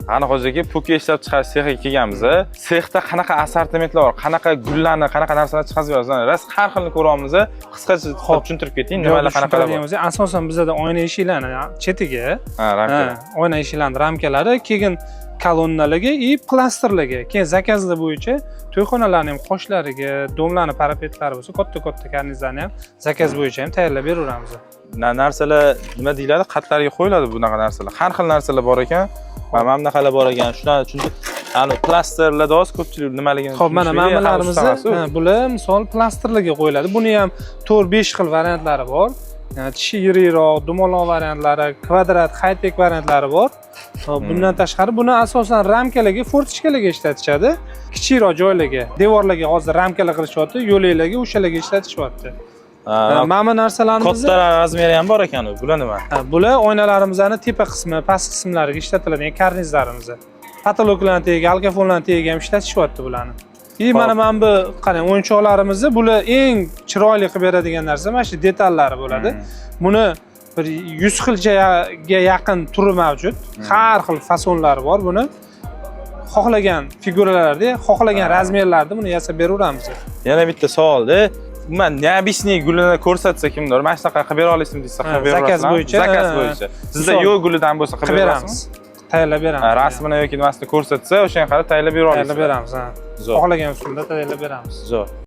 Ana hozirgi puka ishlab chiqarish sexiga kelganmiz. Sexda qanaqa assortimentlar bor, qanaqa gullarni, qanaqa narsalar chiqarib berasiz? Rost har xilni ko'ramiz. Qisqacha tushuntirib keting, nimalar qanaqalar bor. Asosan bizda oyna eshiklarni chetiga, ramkalar. oyna eshiklarning ramkalari, keyin kolonnalarga и plastrlarga, keyin zakazlar bo'yicha to'yxonalarning ham qoshlariga, domlarning parapetlari bo'lsa, katta karnizlarni ham zakaz bo'yicha ham tayyorlab beraveramiz. Narsalar nima deyiladi? Qatlarga qo'yiladi bunaqa narsalar. Har xil narsalar bor ekan. Mana bunaqalar bor ekan. Shularni chunki ani plastrlarda oz ko'pchilik nimaligini Xo'p, mana ma'malarimizni bular misol plastrlarga qo'yiladi. Buni ham 4-5 xil variantlari bor. Tishi yirikroq, dumaloq variantlari, kvadrat, high-tech variantlari bor. Bundan tashqari buni asosan ramkalarga, fortichkalarga ishlatishadi. Kichikroq joylarga, devorlarga hozir ramkalar qilishyapti, yo'laklarga o'shalarga ishlatishyapti. Mana bu narsalarimizni katta razmeri ham bor ekan. Bular nima? Bular oynalarimizning tepa qismi, past qismlariga ishlatiladigan karnizlarimiz. Patologlarni tagiga, alkafonlarni tagiga ham ishlatishyapti bularni. Mana bu qarang, o'yinchoqlarimizni bular eng chiroyli qilib beradigan narsa mana shu detallari bo'ladi. Buni bir 100 xilchaga yaqin turi mavjud. Har xil fasonlari bor buni. Xohlagan figuralarda, xohlagan razmerlarda buni yasab beraveramiz. Yana bitta savolda, men neobisniy gulini ko'rsatsa kimdir, mana shunaqa qilib bera olasizmi desa, qilib berasiz. Zakaz bo'yicha. Zakaz bo'yicha. Sizda yo'q gulidan bo'lsa qilib berasiz. Tayyorlab beramiz. Rasmini yoki nimasini ko'rsatsa, o'shanga qarab tayyorlab bera olasiz. Tayyorlab beramiz, ha. Xohlagan usulda tayyorlab beramiz. Zo'r.